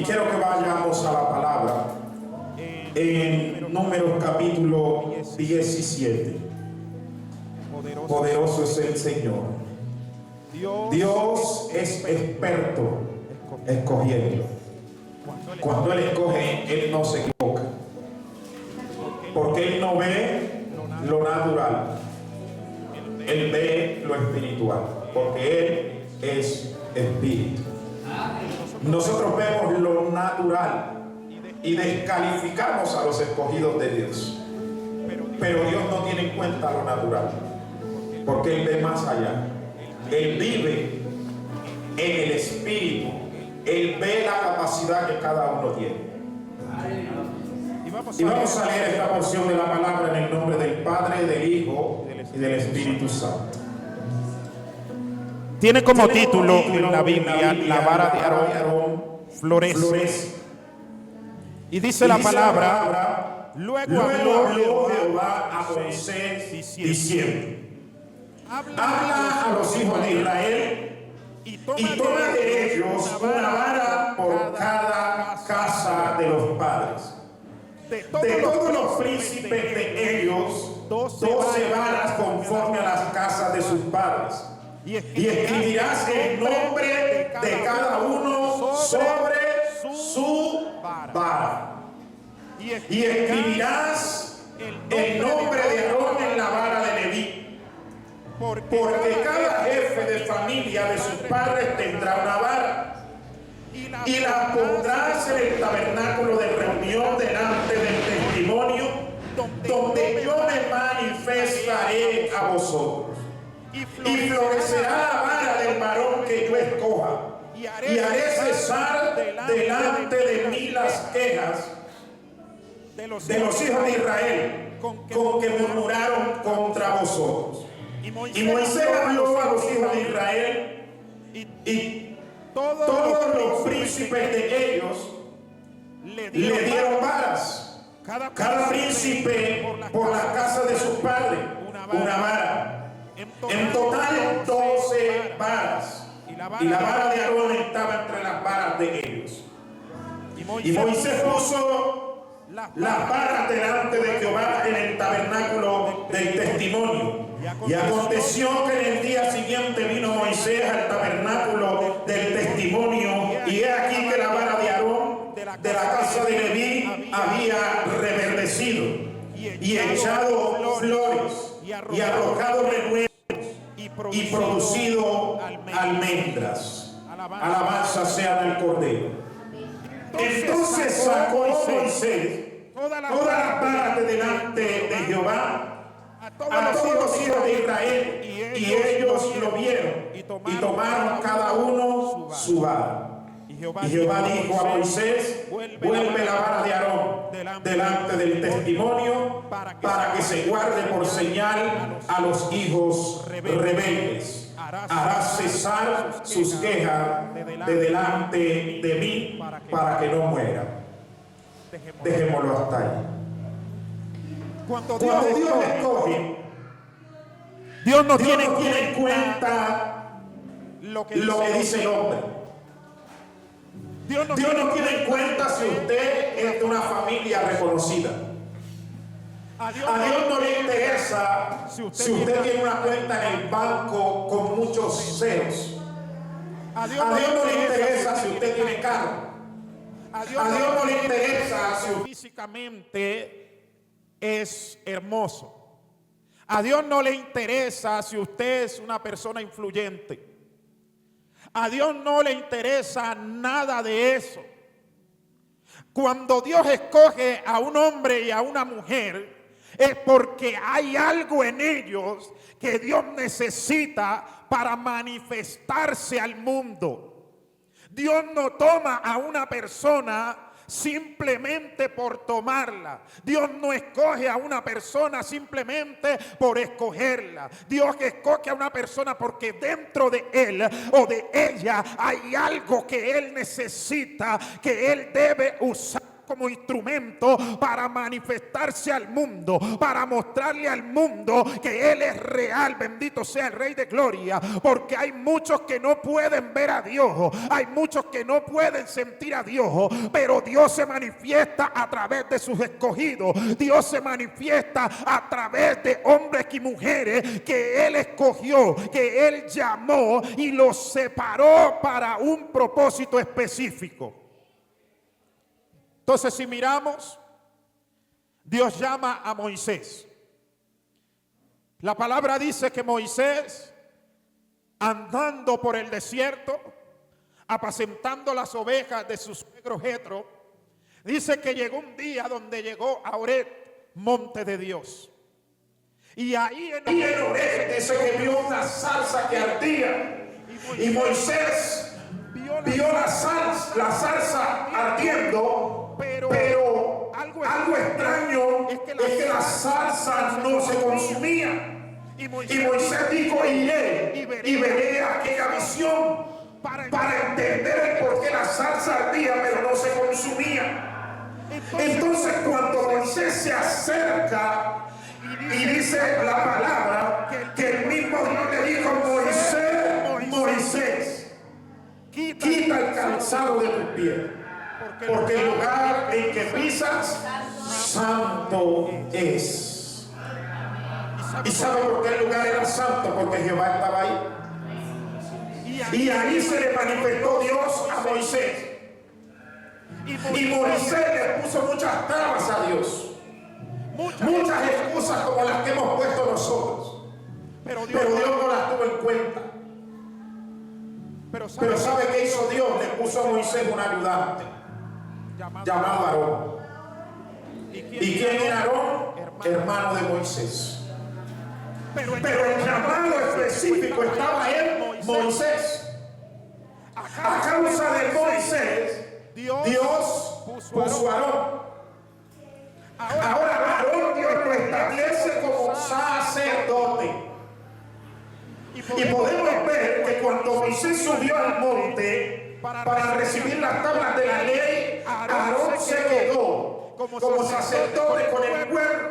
Y quiero que vayamos a la palabra en Números capítulo 17. Poderoso es el Señor. Dios es experto escogiendo. Cuando Él escoge, Él no se equivoca. Porque Él no ve lo natural. Él ve lo espiritual. Porque Él es espíritu. Nosotros vemos lo natural y descalificamos a los escogidos de Dios. Pero Dios no tiene en cuenta lo natural. Porque Él ve más allá. Él vive en el espíritu. Él ve la capacidad que cada uno tiene. Y vamos a leer esta porción de la palabra en el nombre del Padre, del Hijo y del Espíritu Santo. Tiene como título en la Biblia: la vara de Aarón florece. Y dice la palabra: luego habló Jehová a Moisés diciendo: habla a los hijos de Israel y toma de ellos una vara por cada casa de los padres. De todos los príncipes de ellos, 12 varas conforme a las casas de sus padres. Y escribirás el nombre de cada uno sobre su vara. Y escribirás el nombre de Aarón en la vara de Leví. Porque cada jefe de familia de sus padres tendrá una vara. Y la pondrás en el tabernáculo de reunión delante del testimonio, donde yo me manifestaré a vosotros. Y florecerá la vara del varón que yo escoja. Y haré cesar delante de mí las quejas de los hijos de Israel, con que murmuraron contra vosotros. Y Moisés habló a los hijos de Israel, y todos los príncipes de ellos le dieron varas, cada príncipe por la casa de sus padres, una vara. En total 12 varas. Y la vara de Aarón estaba entre las varas de ellos. Y Moisés puso las varas delante de Jehová en el tabernáculo del testimonio. Y aconteció que en el día siguiente vino Moisés al tabernáculo del testimonio, y he aquí que la vara de Aarón de la casa de Leví había reverdecido y echado flores y arrojado renuevos y producido almendras. Alabanza sea del Cordero. Entonces sacó Moisés todas las varas de delante de Jehová a todos los hijos de Israel, y ellos lo vieron y tomaron cada uno su vara. Y Jehová dijo a Moisés: vuelve la vara de Aarón delante del testimonio, para que se guarde por señal a los hijos rebeldes. Harás cesar sus quejas de delante de mí, para que no mueran. Dejémoslo hasta ahí. Cuando Dios escoge, Dios no tiene en cuenta lo que dice el hombre. Dios no tiene en cuenta si usted es de una familia reconocida. A Dios no le interesa si usted tiene una cuenta en el banco con muchos ceros. A Dios no le interesa si usted tiene carro. A Dios no le interesa si usted físicamente es hermoso. A Dios no le interesa si usted es una persona influyente. A Dios no le interesa nada de eso. Cuando Dios escoge a un hombre y a una mujer, es porque hay algo en ellos que Dios necesita para manifestarse al mundo. Dios no toma a una persona simplemente por tomarla. Dios no escoge a una persona simplemente por escogerla. Dios escoge a una persona porque dentro de él o de ella hay algo que él necesita, que él debe usar como instrumento para manifestarse al mundo, para mostrarle al mundo que Él es real. Bendito sea el Rey de Gloria, porque hay muchos que no pueden ver a Dios, hay muchos que no pueden sentir a Dios, pero Dios se manifiesta a través de sus escogidos. Dios se manifiesta a través de hombres y mujeres que Él escogió, que Él llamó y los separó para un propósito específico. Entonces, si miramos, Dios llama a Moisés. La palabra dice que Moisés, andando por el desierto, apacentando las ovejas de su suegro Jetro, dice que llegó un día donde llegó a Horeb, monte de Dios. Y ahí en Horeb dice que vio una zarza que ardía. Y Moisés vio la zarza ardiendo, pero algo extraño es que la zarza no se consumía. Y Moisés dijo: iré y veré aquella visión para entender el por qué la zarza ardía pero no se consumía. Entonces, cuando Moisés se acerca y dice la palabra que el mismo Dios le dijo: Moisés, Moisés, quita el calzado de tus pies, porque el lugar en que pisas santo es. ¿Y sabe por qué el lugar era santo? Porque Jehová estaba ahí. Y ahí se le manifestó Dios a Moisés. Y Moisés le puso muchas trabas a Dios, muchas excusas como las que hemos puesto nosotros, pero Dios no las tuvo en cuenta. Pero ¿sabe qué hizo Dios? Le puso a Moisés un ayudante llamado Aarón. ¿Y quién era Aarón? Hermano de Moisés. Pero el llamado específico estaba en Moisés. A causa de Moisés, Dios puso a Aarón. Ahora Aarón Dios lo establece como sacerdote. Y podemos ver que cuando Moisés subió al monte para recibir las tablas de la ley, Aarón se quedó como sacerdote con el pueblo.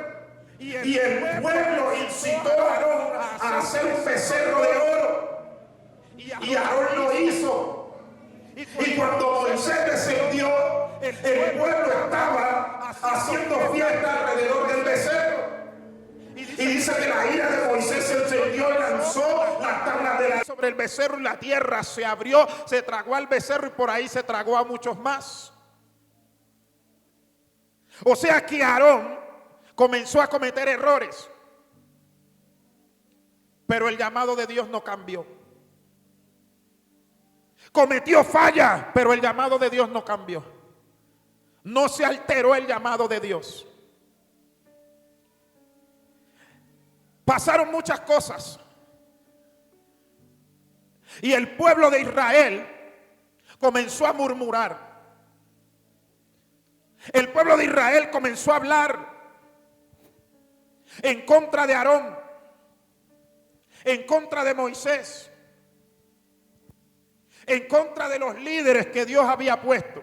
Y el pueblo incitó a Aarón a hacer un becerro de oro. Y Aarón lo hizo. Y cuando Moisés descendió, el pueblo estaba haciendo fiesta alrededor del becerro. Y dice que la ira de Moisés se encendió y lanzó las tablas de la sobre el becerro, y la tierra se abrió, se tragó al becerro y por ahí se tragó a muchos más. O sea que Aarón comenzó a cometer errores, pero el llamado de Dios no cambió. Cometió fallas, pero el llamado de Dios no cambió. No se alteró el llamado de Dios. Pasaron muchas cosas. Y el pueblo de Israel comenzó a murmurar. El pueblo de Israel comenzó a hablar en contra de Aarón, en contra de Moisés, en contra de los líderes que Dios había puesto.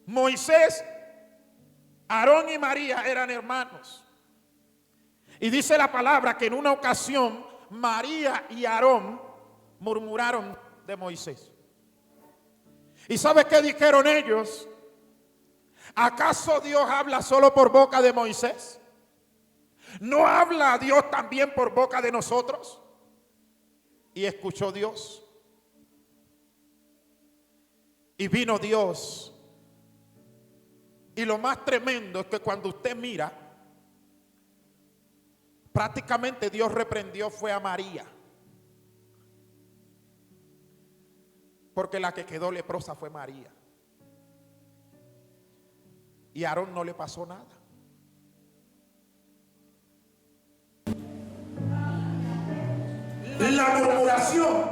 Moisés, Aarón y María eran hermanos. Y dice la palabra que en una ocasión María y Aarón murmuraron de Moisés. ¿Y sabe qué dijeron ellos? ¿Acaso Dios habla solo por boca de Moisés? ¿No habla Dios también por boca de nosotros? Y escuchó Dios. Y vino Dios. Y lo más tremendo es que cuando usted mira, prácticamente Dios reprendió fue a María. Porque la que quedó leprosa fue María. Y a Aarón no le pasó nada. La murmuración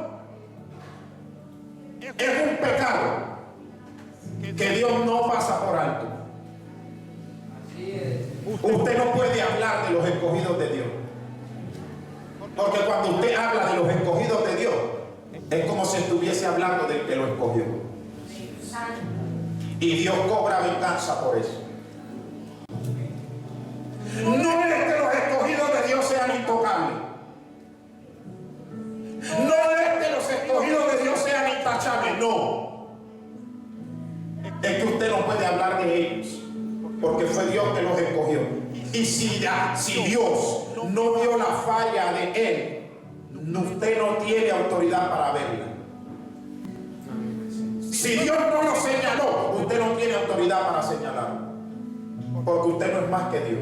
es un pecado que Dios no pasa por alto. Usted no puede hablar de los escogidos de Dios. Porque cuando usted habla de los escogidos de Dios, es como si estuviese hablando del que lo escogió. Y Dios cobra venganza por eso. No es que los escogidos de Dios sean intocables. No es que los escogidos de Dios sean intachables. No. Es que usted no puede hablar de ellos, porque fue Dios que los escogió. Y si Dios no vio la falla de Él, usted no tiene autoridad para verla. Si Dios no lo señaló, usted no tiene autoridad para señalarlo, porque usted no es más que Dios.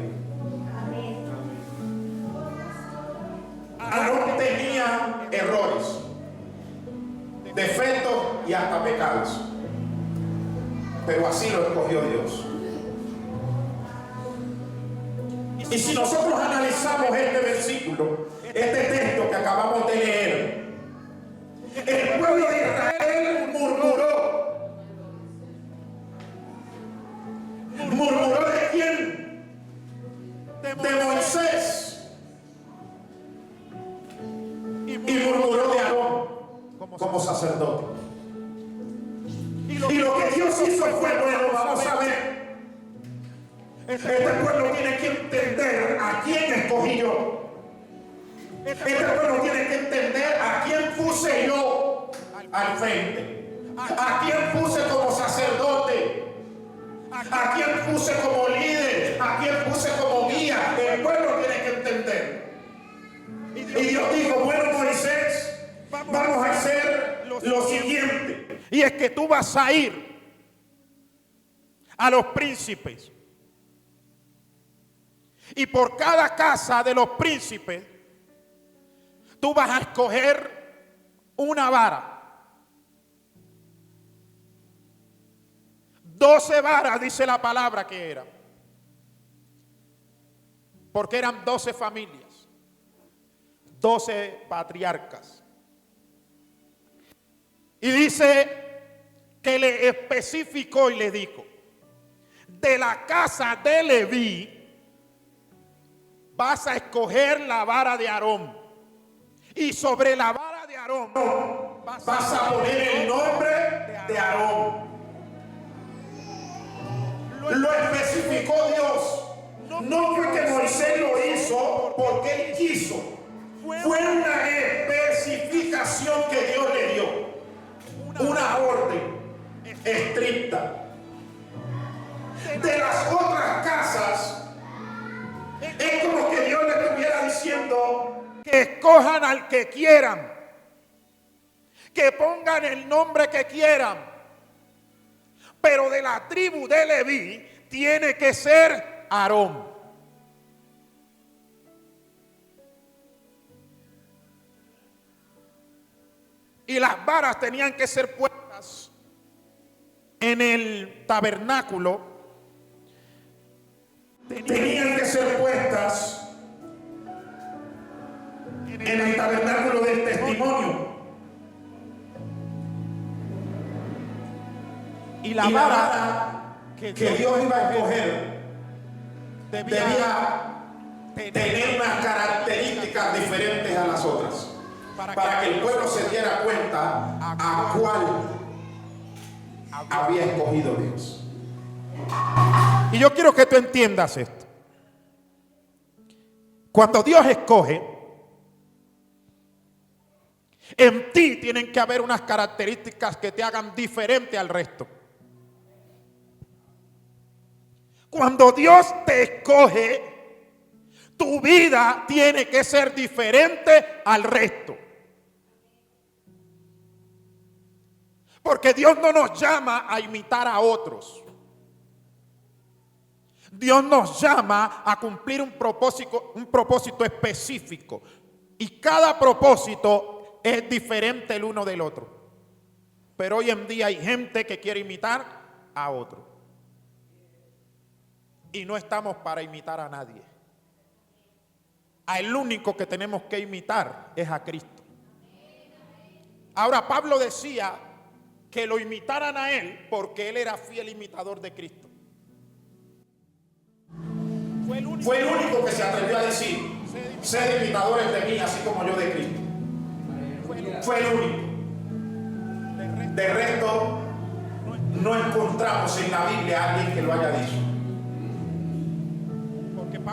Aarón tenía errores, defectos y hasta pecados, pero así lo escogió Dios. Y si nosotros analizamos este versículo, este texto que acabamos de leer, el pueblo de Israel murmuró. ¿Murmuró de quién? De Moisés. Y murmuró de Aarón como sacerdote. Y lo que Dios hizo fue, bueno, vamos a ver. Este pueblo tiene que entender a quién escogí yo. Este pueblo tiene que entender a quién puse yo al frente. A quién puse como sacerdote. A quién puse como líder. A quién puse como guía. El pueblo tiene que entender. Y Dios dijo, bueno, Moisés, vamos a hacer lo siguiente. Y es que tú vas a ir a los príncipes. Y por cada casa de los príncipes, tú vas a escoger una vara. 12 varas, dice la palabra que eran. Porque eran 12 familias, 12 patriarcas. Y dice que le especificó y le dijo: de la casa de Leví vas a escoger la vara de Aarón. Y sobre la vara de Aarón vas a poner el nombre de Aarón. Lo especificó Dios. No fue que Moisés lo hizo porque él quiso. Fue una especificación que Dios le dio. Una orden estricta. De las otras casas, es como que Dios le estuviera diciendo que escojan al que quieran, que pongan el nombre que quieran, pero de la tribu de Leví tiene que ser Aarón. Y las varas tenían que ser puestas en el tabernáculo. Tenían que ser puestas en el tabernáculo del testimonio. Y la vara que Dios iba a escoger debía tener unas características diferentes a las otras, para que el pueblo se diera cuenta a cuál había escogido Dios. Y yo quiero que tú entiendas esto. Cuando Dios escoge, en ti tienen que haber unas características que te hagan diferente al resto. Cuando Dios te escoge, tu vida tiene que ser diferente al resto. Porque Dios no nos llama a imitar a otros. Dios nos llama a cumplir un propósito específico. Y cada propósito es diferente el uno del otro. Pero hoy en día hay gente que quiere imitar a otro. Y no estamos para imitar a nadie. El único que tenemos que imitar es a Cristo. Ahora Pablo decía que lo imitaran a él porque él era fiel imitador de Cristo. Fue el único que se atrevió a decir: sed imitadores de mí, así como yo de Cristo. Fue el único. De resto, no encontramos en la Biblia a alguien que lo haya dicho.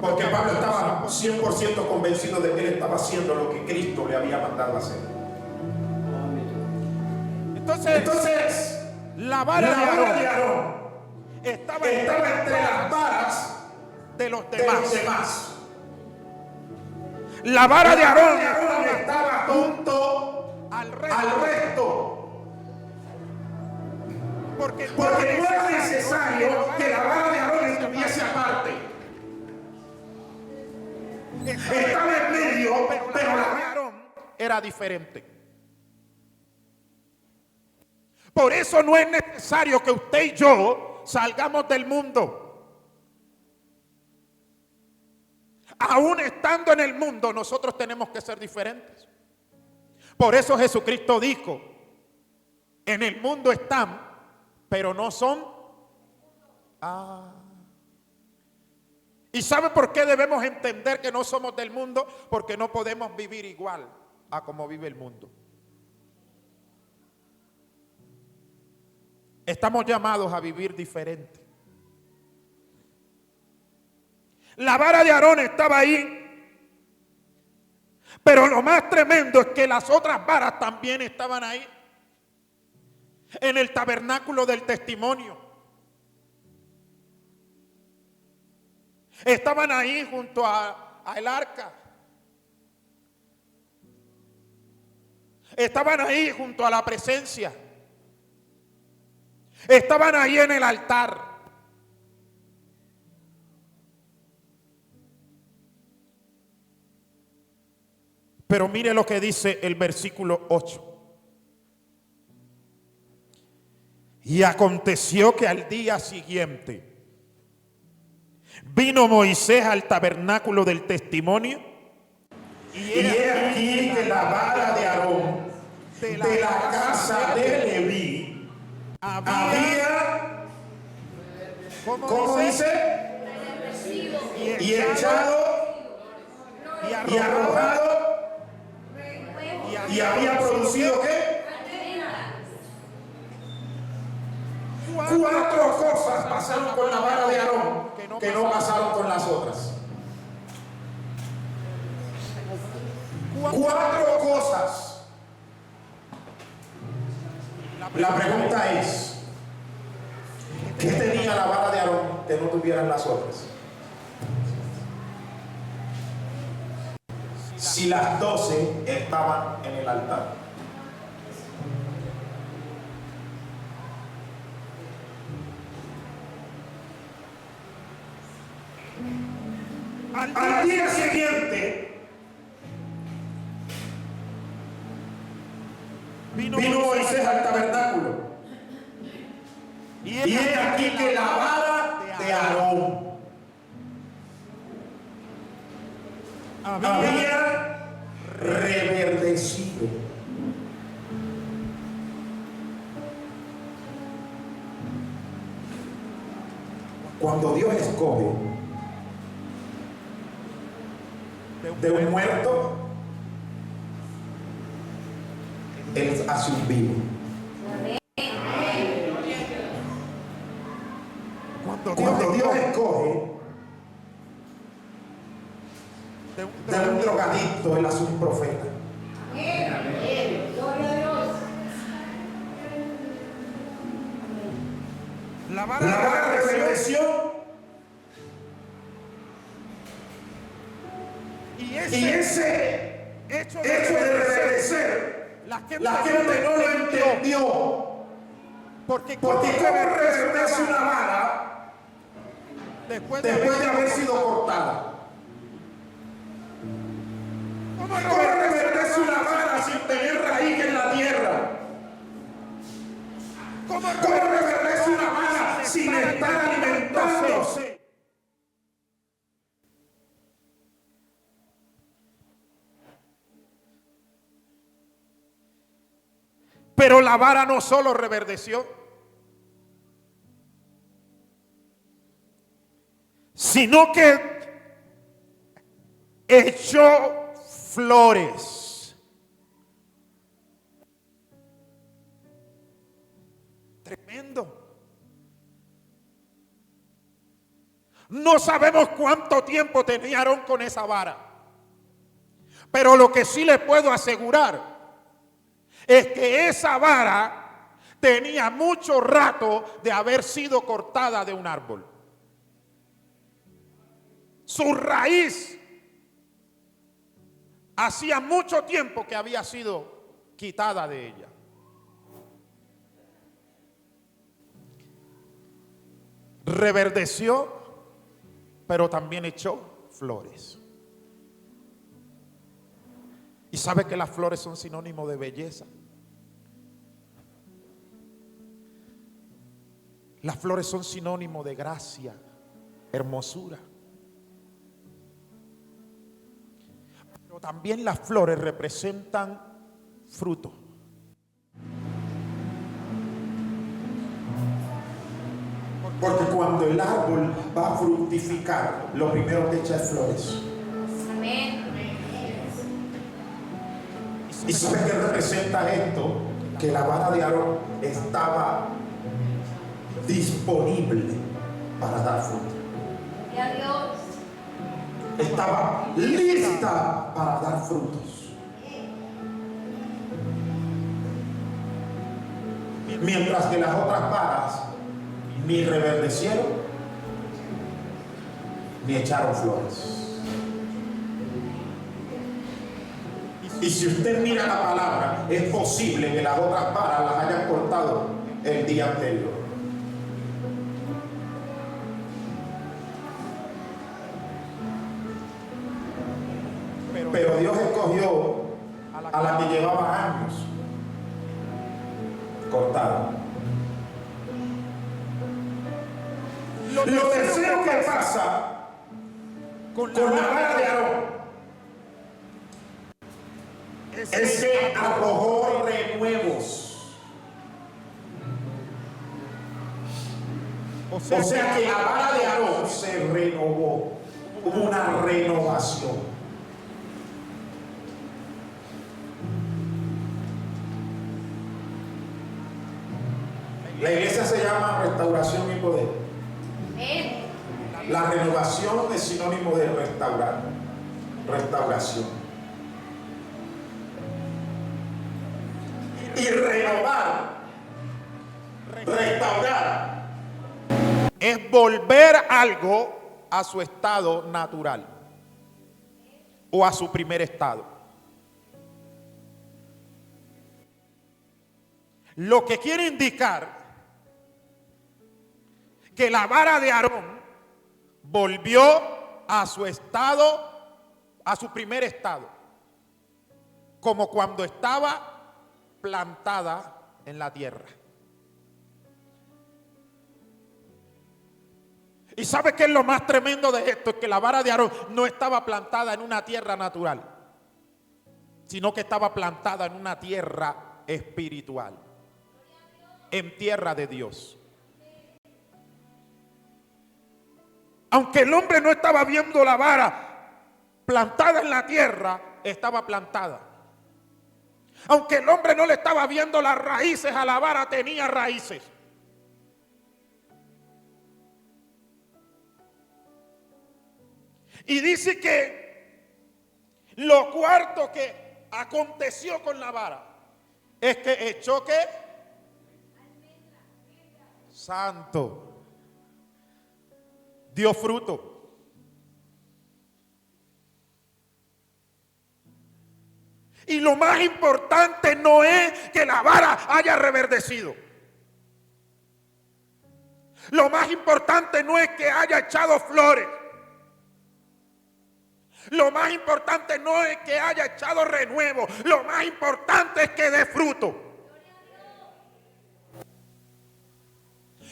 Porque Pablo estaba 100% convencido de que él estaba haciendo lo que Cristo le había mandado a hacer. Entonces la vara de Aarón estaba entre las varas de los demás. La vara de Aarón estaba junto al resto. Porque no era necesario que la vara de Aarón estuviese aparte. Estaba en medio, pero la vara de Aarón era diferente. Por eso no es necesario que usted y yo salgamos del mundo. Aún estando en el mundo, nosotros tenemos que ser diferentes. Por eso Jesucristo dijo: en el mundo están, pero no son. ¿Y sabe por qué debemos entender que no somos del mundo? Porque no podemos vivir igual a como vive el mundo. Estamos llamados a vivir diferente. La vara de Aarón estaba ahí, pero lo más tremendo es que las otras varas también estaban ahí, en el tabernáculo del testimonio. Estaban ahí junto al arca. Estaban ahí junto a la presencia. Estaban ahí en el altar. Pero mire lo que dice el versículo 8. Y aconteció que al día siguiente vino Moisés al tabernáculo del testimonio. Y he aquí que la vara de Aarón de la casa de Leví había, ¿cómo dice? Y echado y arrojado, y había producido ¿qué? 4 cosas pasaron con la vara de Aarón que no pasaron con las otras. 4 cosas. La pregunta es: ¿qué tenía la vara de Aarón que no tuvieran las otras? Si las 12 estaban en el altar. Al día siguiente vino Moisés al tabernáculo. Y he aquí que la vara de Aarón había reverdecido. Cuando Dios escoge de un muerto, Él hace un vivo. Cuando Dios escoge de un drogadicto, Él hace un profeta. La vara reverdeció. Y ese hecho de reverdecer, la gente no lo entendió. Porque ¿cómo reverdece una vara después de haber sido cortada? ¿Cómo reverdece una vara sin tener raíz en la tierra? ¿Cómo reverdece una vara sin estar alimentándose? Pero la vara no solo reverdeció, sino que echó flores. Tremendo. No sabemos cuánto tiempo tenía Aarón con esa vara. Pero lo que sí le puedo asegurar es que esa vara tenía mucho rato de haber sido cortada de un árbol. Su raíz hacía mucho tiempo que había sido quitada de ella. Reverdeció, pero también echó flores. Y sabe que las flores son sinónimo de belleza. Las flores son sinónimo de gracia, hermosura. Pero también las flores representan fruto. Porque cuando el árbol va a fructificar, lo primero que echa es flores. Amén. ¿Y sabe qué representa esto? Que la vara de Aarón estaba disponible para dar fruto. Y a Dios. Estaba lista para dar frutos. Mientras que las otras varas ni reverdecieron ni echaron flores. Y si usted mira la palabra, es posible que las otras varas las hayan cortado el día anterior. Pero Dios escogió a la que llevaba años cortada. Lo tercero que pasa con la vara de Aarón es que arrojó renuevos. O sea que la vara de Aarón se renovó. Hubo una renovación. La iglesia se llama restauración y poder. La renovación es sinónimo de restaurar, restauración. Y renovar, restaurar, es volver algo a su estado natural o a su primer estado. Lo que quiere indicar que la vara de Aarón volvió a su estado, a su primer estado, como cuando estaba plantada en la tierra. ¿Y sabe qué es lo más tremendo de esto? Es que la vara de Aarón no estaba plantada en una tierra natural, sino que estaba plantada en una tierra espiritual, en tierra de Dios. Aunque el hombre no estaba viendo la vara plantada en la tierra, estaba plantada. Aunque el hombre no le estaba viendo las raíces a la vara, tenía raíces. Y dice que lo cuarto que aconteció con la vara es que echó ¿qué? Santo. Dio fruto. Y lo más importante no es que la vara haya reverdecido. Lo más importante no es que haya echado flores. Lo más importante no es que haya echado renuevo. Lo más importante es que dé fruto.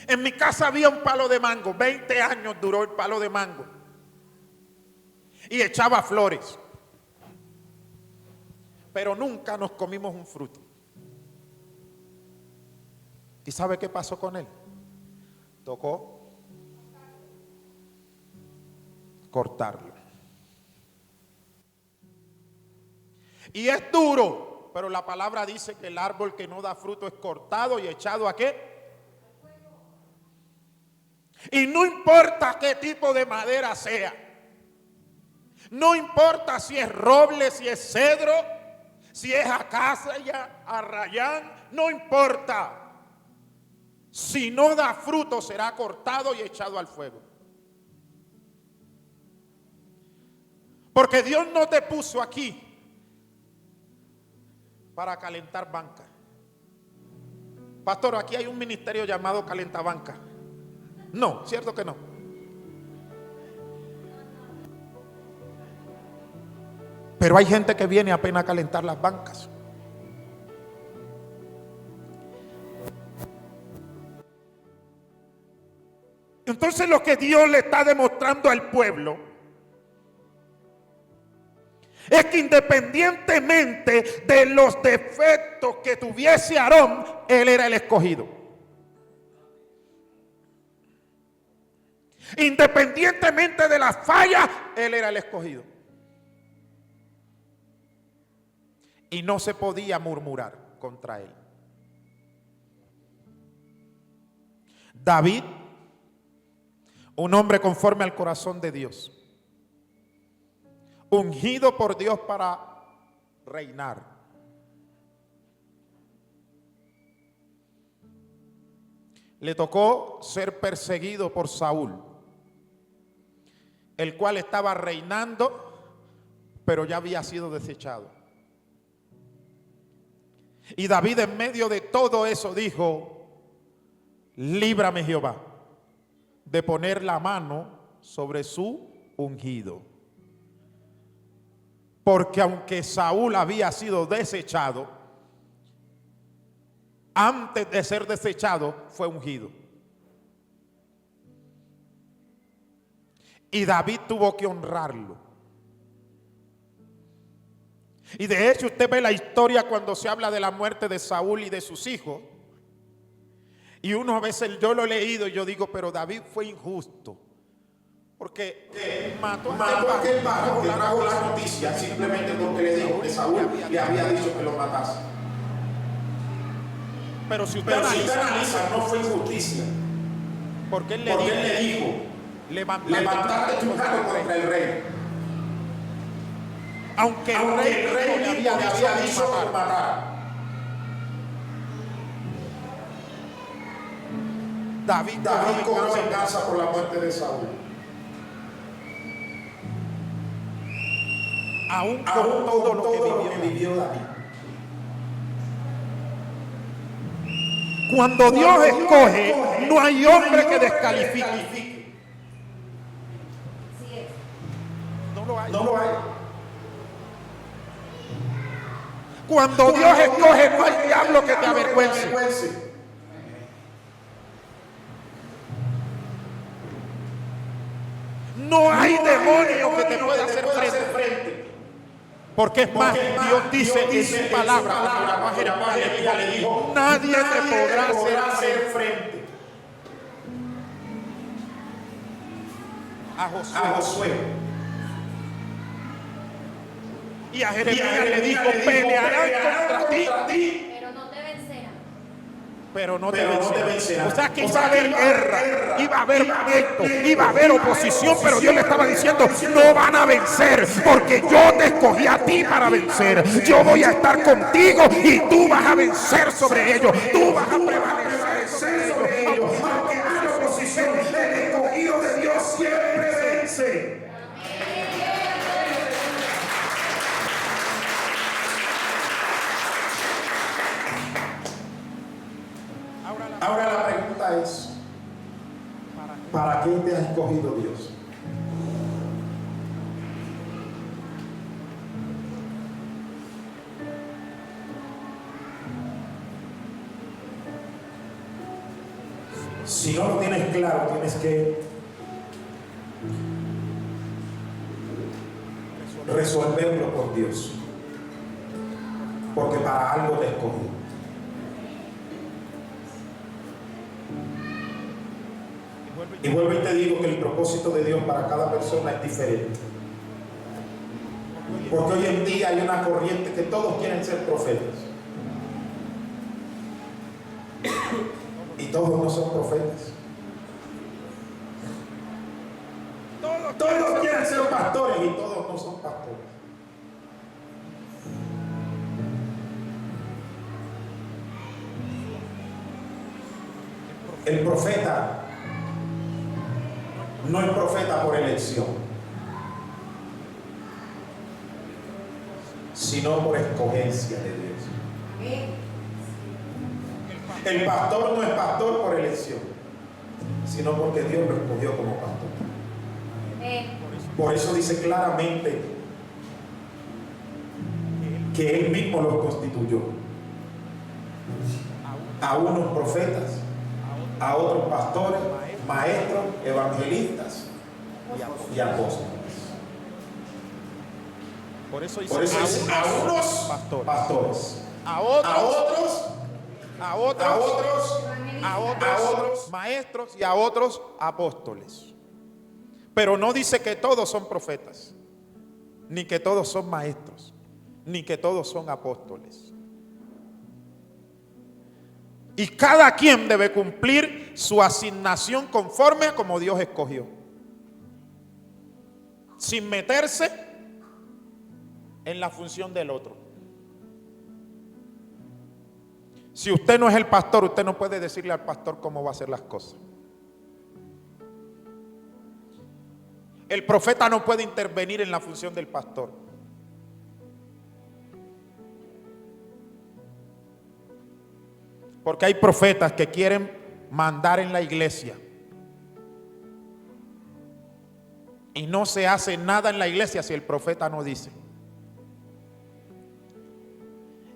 En mi casa había un palo de mango. 20 años duró el palo de mango. Y echaba flores. Pero nunca nos comimos un fruto. ¿Y sabe qué pasó con él? Tocó cortarlo. Y es duro, pero la palabra dice que el árbol que no da fruto es cortado y echado ¿a qué? Y no importa qué tipo de madera sea. No importa si es roble, si es cedro, si es acacia, arrayán, no importa. Si no da fruto, será cortado y echado al fuego. Porque Dios no te puso aquí para calentar banca. Pastor, aquí hay un ministerio llamado calentabanca. No, cierto que no. Pero hay gente que viene apenas a calentar las bancas. Entonces lo que Dios le está demostrando al pueblo es que independientemente de los defectos que tuviese Aarón, él era el escogido. Independientemente de las fallas, él era el escogido. Y no se podía murmurar contra él. David, un hombre conforme al corazón de Dios, ungido por Dios para reinar. Le tocó ser perseguido por Saúl, el cual estaba reinando, pero ya había sido desechado. Y David, en medio de todo eso, dijo: líbrame, Jehová, de poner la mano sobre su ungido. Porque aunque Saúl había sido desechado, antes de ser desechado fue ungido. Y David tuvo que honrarlo. Y de hecho usted ve la historia cuando se habla de la muerte de Saúl y de sus hijos. Y uno a veces, yo lo he leído y yo digo, pero David fue injusto. Porque mató a aquel varón que trajo la noticia simplemente porque le dijo que Saúl le había dicho que lo matase. Pero si usted analiza, no fue injusticia. Porque él le dijo, levantate tu mano contra el rey. Aunque el rey le había dicho matar. David cobró venganza por la muerte de Saúl. Aún con todo lo que vivió David. Cuando Dios escoge, no hay hombre que descalifique. Así es. No lo hay. No lo hay. Cuando Dios escoge, no hay diablo que te avergüence. No hay demonio que te pueda hacer frente. Porque es más, Dios dice en su palabra, cuando Jeremías le dijo, nadie te podrá hacer frente. A Josué. Y a Jeremías le dijo, pelearán contra ti, pero no te vencerán. O sea que iba a haber guerra, iba a haber pleito, iba a haber oposición, pero Dios le estaba diciendo, no van a vencer, porque yo te escogí a ti para vencer. Yo voy a estar contigo y tú vas a vencer sobre ellos. Tú vas a prevalecer sobre ellos. Aunque haya oposición, el escogido de Dios siempre vence. Ahora la pregunta es, ¿para qué te ha escogido Dios? Si no lo tienes claro, tienes que resolverlo con Dios. Porque para algo te escogió. Y vuelvo y te digo que el propósito de Dios para cada persona es diferente. Porque hoy en día hay una corriente que todos quieren ser profetas. Y todos no son profetas. Todos quieren ser pastores y todos no son pastores. El profeta no es profeta por elección, sino por escogencia de Dios. El pastor no es pastor por elección, sino porque Dios lo escogió como pastor. Por eso dice claramente que Él mismo los constituyó. A unos profetas, a otros pastores, maestros, evangelistas y apóstoles. Por eso dice a unos pastores, a otros maestros y a otros apóstoles. Pero no dice que todos son profetas, ni que todos son maestros, ni que todos son apóstoles. Y cada quien debe cumplir su asignación conforme a como Dios escogió, sin meterse en la función del otro. Si usted no es el pastor, usted no puede decirle al pastor cómo va a hacer las cosas. El profeta no puede intervenir en la función del pastor. Porque hay profetas que quieren mandar en la iglesia y no se hace nada en la iglesia si el profeta no dice.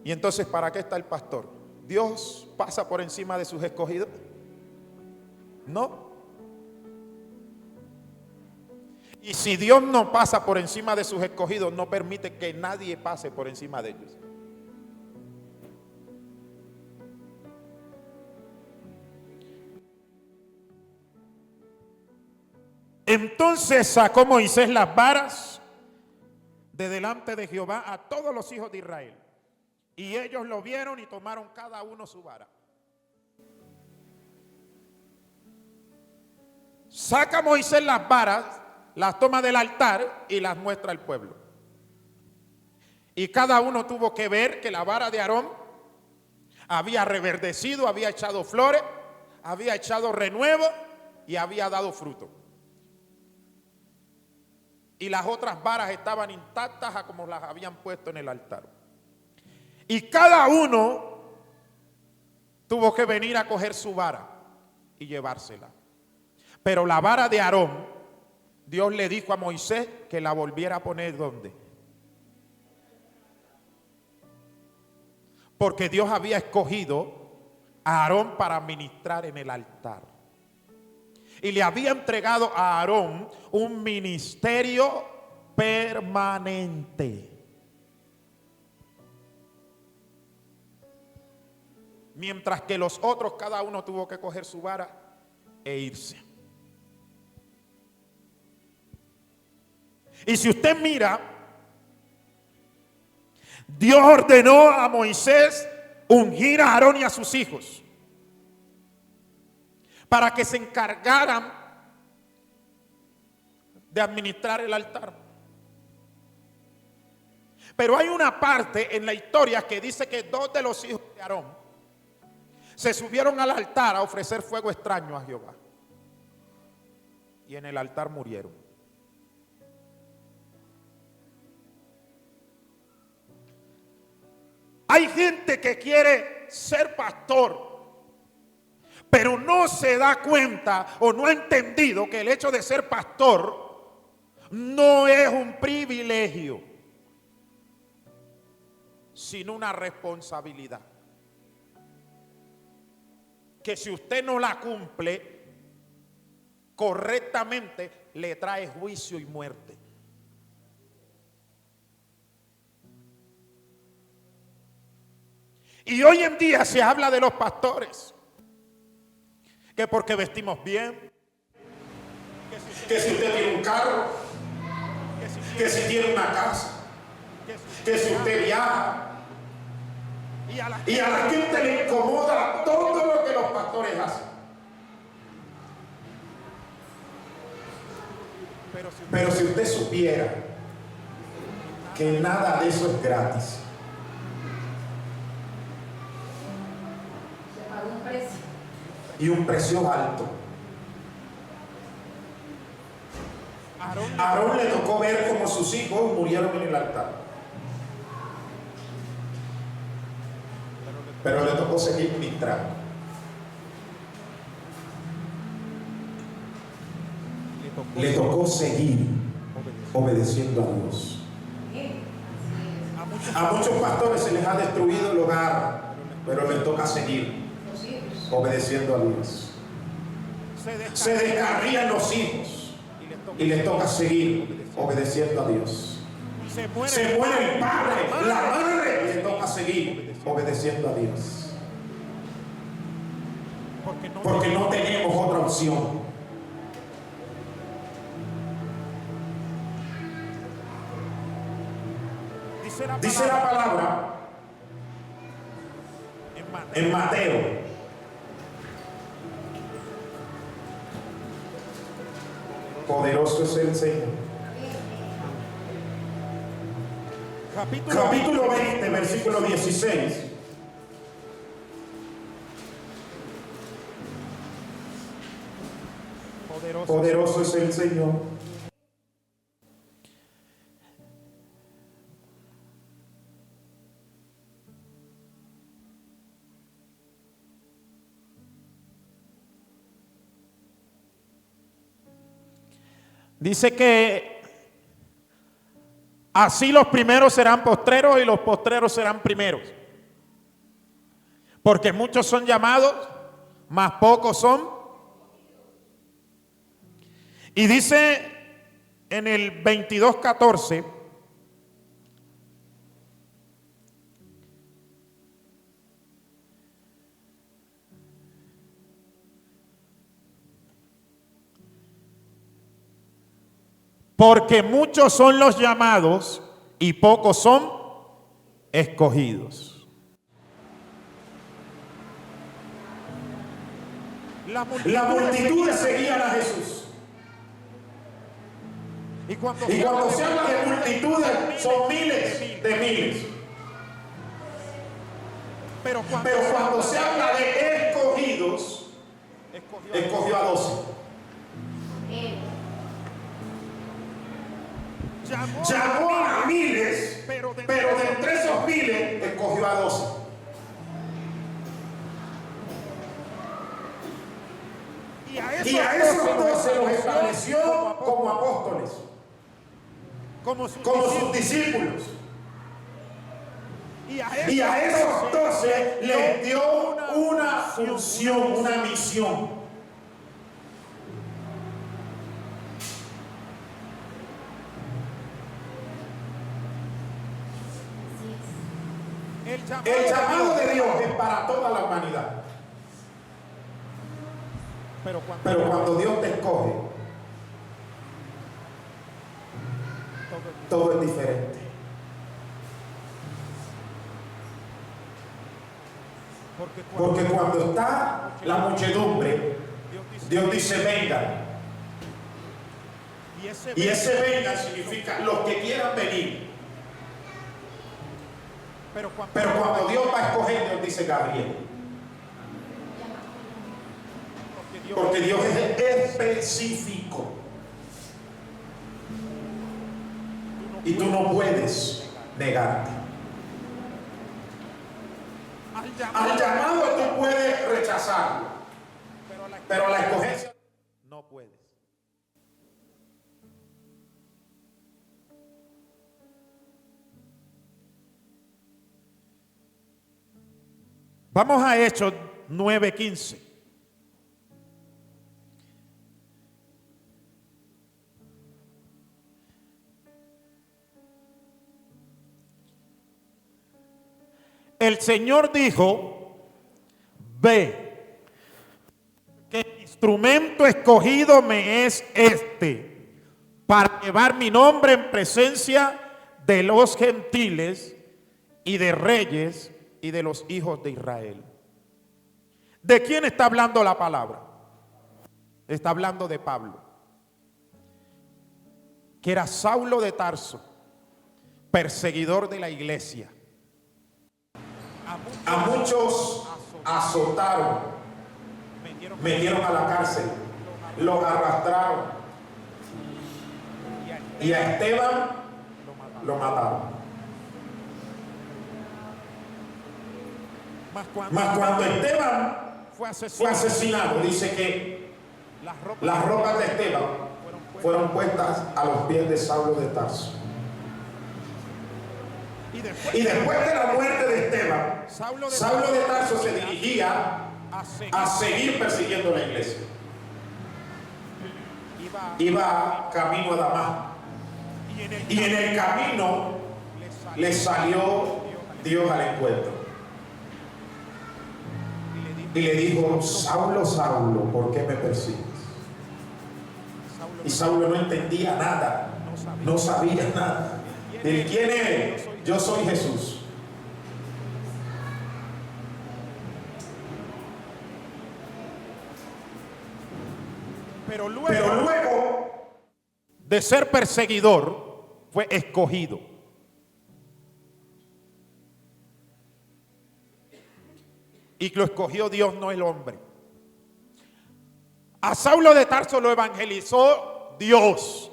Y entonces, ¿para qué está el pastor? ¿Dios pasa por encima de sus escogidos? No. Y si Dios no pasa por encima de sus escogidos, no permite que nadie pase por encima de ellos. Entonces sacó Moisés las varas de delante de Jehová a todos los hijos de Israel. Y ellos lo vieron y tomaron cada uno su vara. Saca Moisés las varas, las toma del altar y las muestra al pueblo. Y cada uno tuvo que ver que la vara de Aarón había reverdecido, había echado flores, había echado renuevo y había dado fruto. Y las otras varas estaban intactas a como las habían puesto en el altar. Y cada uno tuvo que venir a coger su vara y llevársela. Pero la vara de Aarón, Dios le dijo a Moisés que la volviera a poner ¿dónde? Porque Dios había escogido a Aarón para ministrar en el altar. Y le había entregado a Aarón un ministerio permanente. Mientras que los otros, cada uno tuvo que coger su vara e irse. Y si usted mira, Dios ordenó a Moisés ungir a Aarón y a sus hijos para que se encargaran de administrar el altar. Pero hay una parte en la historia que dice que dos de los hijos de Aarón se subieron al altar a ofrecer fuego extraño a Jehová. Y en el altar murieron. Hay gente que quiere ser pastor, pero no se da cuenta o no ha entendido que el hecho de ser pastor no es un privilegio, sino una responsabilidad. Que si usted no la cumple correctamente, le trae juicio y muerte. Y hoy en día se habla de los pastores, que porque vestimos bien, que si usted tiene un carro, que si tiene una casa, que si usted viaja. Y a la gente le incomoda todo lo que los pastores hacen. Pero si usted supiera que nada de eso es gratis. Se pagó un precio. Y un precio alto. A Aarón le tocó ver cómo sus hijos murieron en el altar. Pero le tocó seguir ministrando. Le tocó seguir obedeciendo a Dios. A muchos pastores se les ha destruido el hogar, pero les toca seguir obedeciendo a Dios. Se descarrían los hijos y les toca seguir obedeciendo a Dios. Se muere el padre, la madre, y les toca seguir obedeciendo a Dios. Porque no tenemos otra opción. Dice la palabra en Mateo. Poderoso es el Señor. Capítulo 20, versículo 16. Poderoso es el Señor. Dice que así los primeros serán postreros y los postreros serán primeros. Porque muchos son llamados, mas pocos son. Y dice en el 22:14, porque muchos son los llamados y pocos son escogidos. La multitud seguían a Jesús. Y cuando se habla de multitudes, son miles de miles. Pero cuando se habla de escogidos, escogió a 12. Llamó a miles, pero de entre esos miles escogió a 12. Y a esos 12 los estableció como apóstoles, como sus discípulos. Y a esos 12 les dio una función, una misión. El llamado de Dios es para toda la humanidad. Pero cuando Dios te escoge, todo es diferente. Porque cuando está la muchedumbre, Dios dice vengan. Y ese vengan significa los que quieran venir. Pero cuando Dios va a escoger, Dios dice Gabriel. Porque Dios es específico. Y tú no puedes negarte. Al llamado tú puedes rechazarlo. Pero a la escogencia no puedes. Vamos a Hechos 9:15. El Señor dijo, ve, que el instrumento escogido me es este, para llevar mi nombre en presencia de los gentiles y de reyes y de los hijos de Israel. ¿De quién está hablando la palabra? Está hablando de Pablo. que era Saulo de Tarso, perseguidor de la iglesia. A muchos azotaron, metieron a la cárcel, los arrastraron y a Esteban lo mataron. Mas cuando Esteban fue asesinado, dice que las ropas de Esteban fueron puestas a los pies de Saulo de Tarso. Y después de la muerte de Esteban, Saulo de Tarso se dirigía a seguir persiguiendo la iglesia. Iba camino a Damasco. Y en el camino le salió Dios al encuentro. Y le dijo: Saulo, Saulo, ¿por qué me persigues? Y Saulo no entendía nada, no sabía nada. ¿De quién eres? Yo soy Jesús. Pero luego de ser perseguidor, fue escogido. Y lo escogió Dios, no el hombre. A Saulo de Tarso lo evangelizó Dios,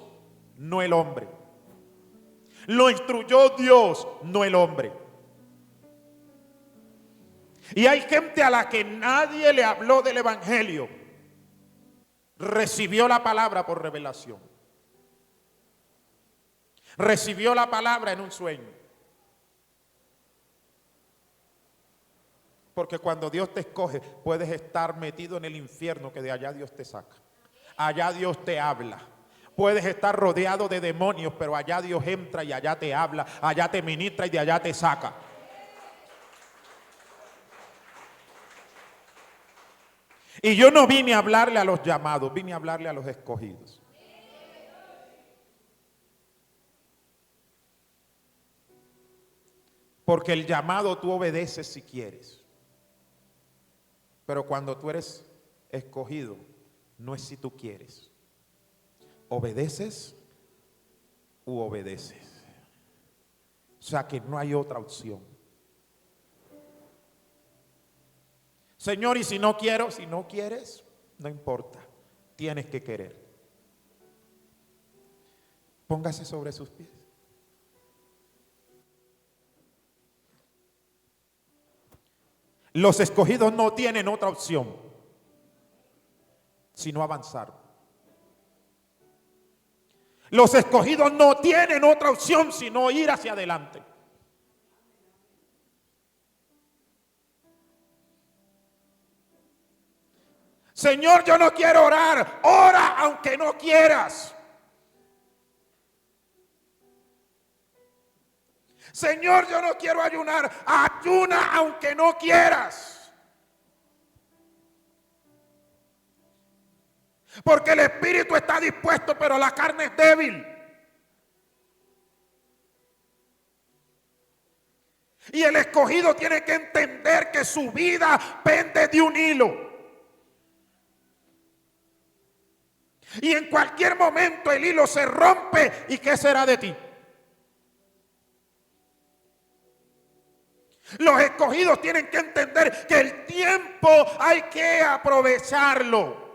no el hombre. Lo instruyó Dios, no el hombre. Y hay gente a la que nadie le habló del evangelio. Recibió la palabra por revelación. Recibió la palabra en un sueño. Porque cuando Dios te escoge, puedes estar metido en el infierno, que de allá Dios te saca. Allá Dios te habla. Puedes estar rodeado de demonios, pero allá Dios entra y allá te habla, allá te ministra y de allá te saca. Y yo no vine a hablarle a los llamados, vine a hablarle a los escogidos. Porque el llamado tú obedeces si quieres. Pero cuando tú eres escogido, no es si tú quieres. ¿Obedeces u obedeces? O sea que no hay otra opción. Señor, y si no quiero, si no quieres, no importa. Tienes que querer. Póngase sobre sus pies. Los escogidos no tienen otra opción sino avanzar. Los escogidos no tienen otra opción sino ir hacia adelante. Señor, yo no quiero orar. Ora aunque no quieras. Señor, yo no quiero ayunar. Ayuna aunque no quieras. Porque el espíritu está dispuesto, pero la carne es débil. Y el escogido tiene que entender que su vida pende de un hilo. Y en cualquier momento el hilo se rompe. ¿Y qué será de ti? Los escogidos tienen que entender que el tiempo hay que aprovecharlo.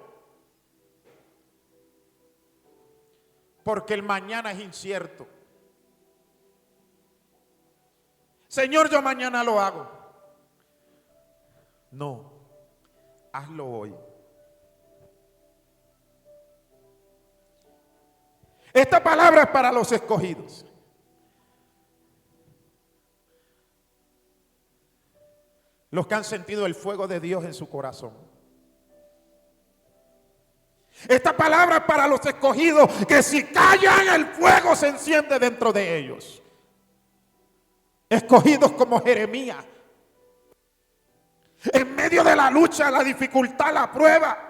Porque el mañana es incierto. Señor, yo mañana lo hago. No, hazlo hoy. Esta palabra es para los escogidos. Los que han sentido el fuego de Dios en su corazón. Esta palabra es para los escogidos que si callan, el fuego se enciende dentro de ellos. Escogidos como Jeremías. En medio de la lucha, la dificultad, la prueba.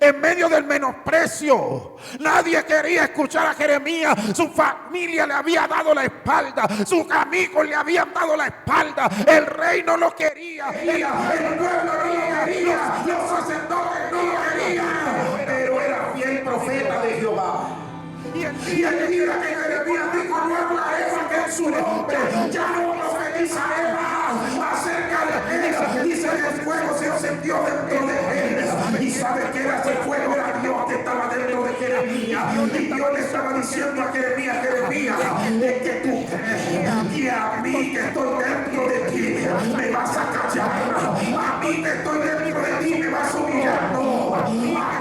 En medio del menosprecio, nadie quería escuchar a Jeremías. Su familia le había dado la espalda, sus amigos le habían dado la espalda, el rey no lo quería, el pueblo no lo quería, los sacerdotes no lo querían, pero era fiel profeta de Jehová. Y Y el día que Jeremías dijo, no hablaré porque en su nombre ya no profetizaré más acerca de él. Dice que el fuego se encendió dentro de él. Y sabe que era ese fuego, era Dios que estaba dentro de Jeremías. Y Dios le estaba diciendo a Jeremías, Jeremías, es que tú crees que a mí que estoy dentro de ti me vas a callar. A mí que estoy dentro de ti me vas a humillar. No, a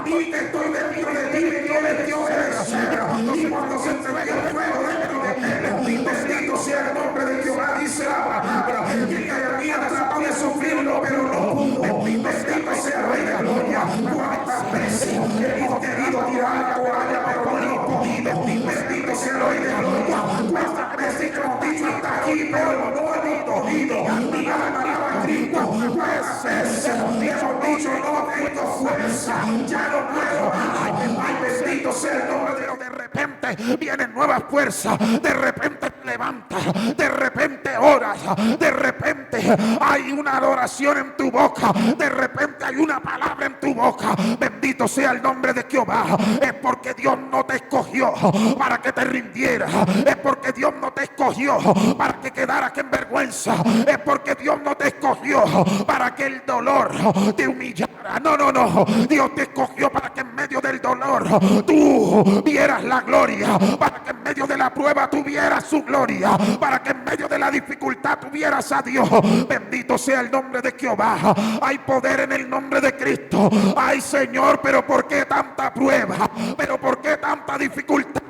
mí que estoy dentro de ti me dio obedecer. Y cuando se encendió el fuego dentro de él, bendito sea el nombre de Jehová, dice la palabra, que Jeremías trató de sufrirlo, pero no pudo. Bendito sea el Rey de Gloria. Cuántas veces hemos querido tirar la toalla, pero no hemos podido. Bendito sea el Rey de Gloria. Cuántas veces hemos dicho hasta aquí, pero no hemos podido. Mi alma alaba a Cristo. Cuántas veces hemos dicho no tengo fuerza, ya no puedo. Ay, bendito sea el nombre de Dios. De repente vienen nuevas fuerzas, de repente te levantas, de repente oras, de repente hay una adoración en tu boca, de repente hay una palabra en tu boca. Bendito sea el nombre de Jehová. Es porque Dios no te escogió para que te rindieras, es porque Dios no te escogió para que quedaras en vergüenza, es porque Dios no te escogió para que el dolor te humillara. No, no, no. Dios te escogió para que en medio del dolor tú vieras la gloria, para que en medio de la prueba tuvieras su gloria, para que en medio de la dificultad tuvieras a Dios. Bendito sea el nombre de Jehová. Hay poder en el nombre de Cristo. Ay, Señor, pero ¿por qué tanta prueba? ¿Pero por qué tanta dificultad?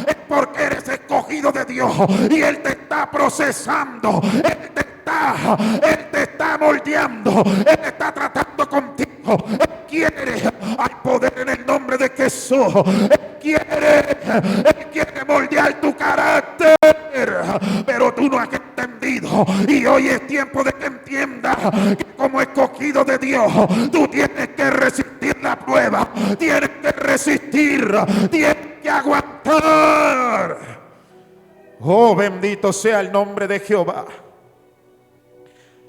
Es porque eres escogido de Dios y Él te está procesando. Él te está moldeando. Él está tratando contigo. Él quiere, hay poder en el nombre de Jesús. Él quiere moldear tu carácter, pero tú no has entendido. Y hoy es tiempo de que entiendas que como escogido de Dios, tú tienes que resistir la prueba, tienes que resistir, tienes que aguantar. Oh, bendito sea el nombre de Jehová.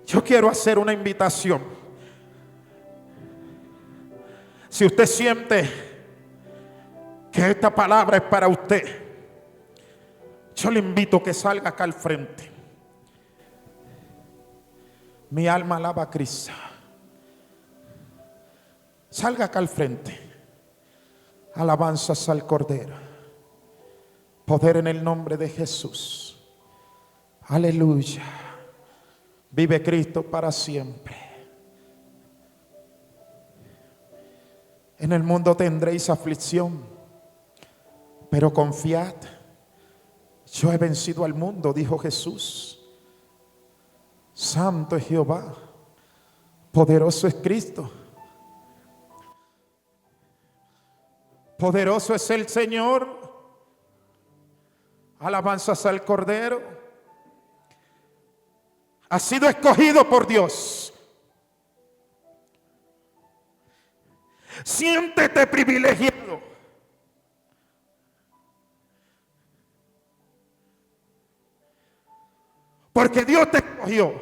Yo quiero hacer una invitación. Si usted siente que esta palabra es para usted, yo le invito a que salga acá al frente. Mi alma alaba a Cristo. Salga acá al frente. Alabanzas al Cordero. Poder en el nombre de Jesús. Aleluya. Vive Cristo para siempre. En el mundo tendréis aflicción, pero confiad, yo he vencido al mundo, dijo Jesús. Santo es Jehová, poderoso es Cristo, poderoso es el Señor. Alabanzas al Cordero. Ha sido escogido por Dios. Siéntete privilegiado. Porque Dios te escogió.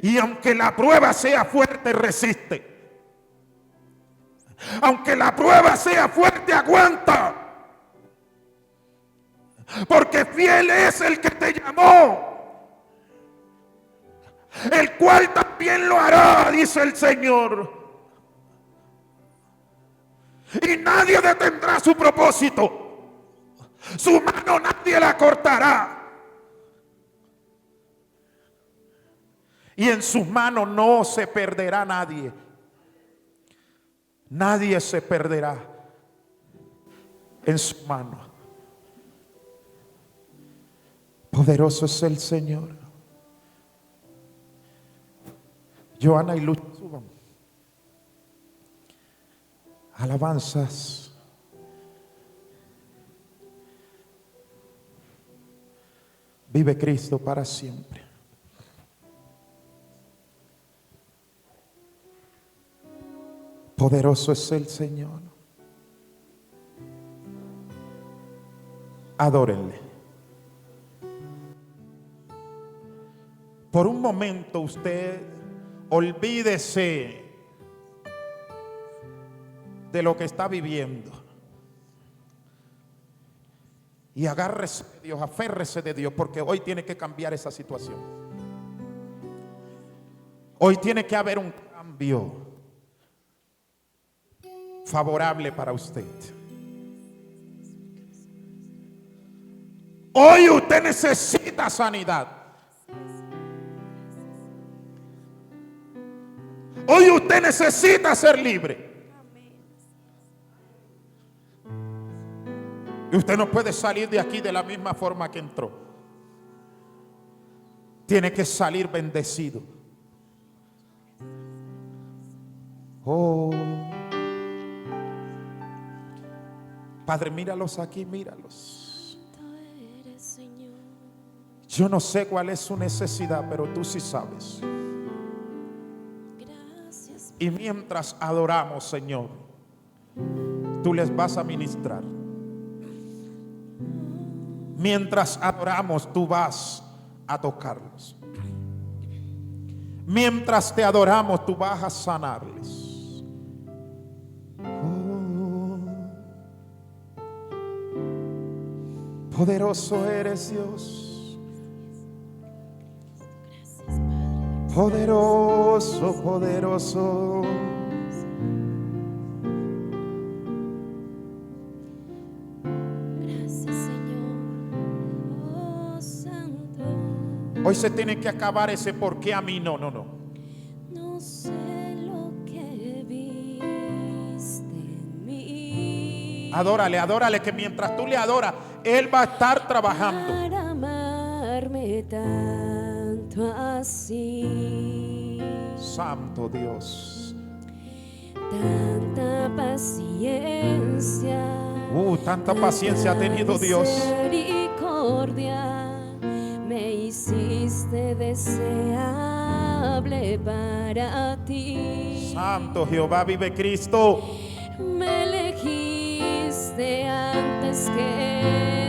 Y aunque la prueba sea fuerte, resiste. Aunque la prueba sea fuerte, aguanta. Porque fiel es el que te llamó, el cual también lo hará, dice el Señor. Y nadie detendrá su propósito. Su mano nadie la cortará. Y en sus manos no se perderá nadie. Nadie se perderá en su mano. Poderoso es el Señor. Joana y Luz, suban. Alabanzas. Vive Cristo para siempre. Poderoso es el Señor. Adórenle. Por un momento usted olvídese de lo que está viviendo. Y agárrese de Dios, aférrese de Dios, porque hoy tiene que cambiar esa situación. Hoy tiene que haber un cambio favorable para usted. Hoy usted necesita sanidad. Hoy usted necesita ser libre. Y usted no puede salir de aquí de la misma forma que entró. Tiene que salir bendecido. Oh, Padre, míralos aquí, míralos. Yo no sé cuál es su necesidad, pero tú sí sabes. Y mientras adoramos, Señor, tú les vas a ministrar. Mientras adoramos, tú vas a tocarlos. Mientras te adoramos, tú vas a sanarles. Oh, poderoso eres, Dios. Poderoso, poderoso. Hoy se tiene que acabar ese por qué a mí no. No sé lo que viste en mí. Adórale, que mientras tú le adoras, Él va a estar trabajando. Para amarme tanto así. Santo Dios. Tanta paciencia. Tanta paciencia ha tenido Dios. Misericordia. Me hiciste deseable para ti. Santo Jehová, vive Cristo. Me elegiste antes que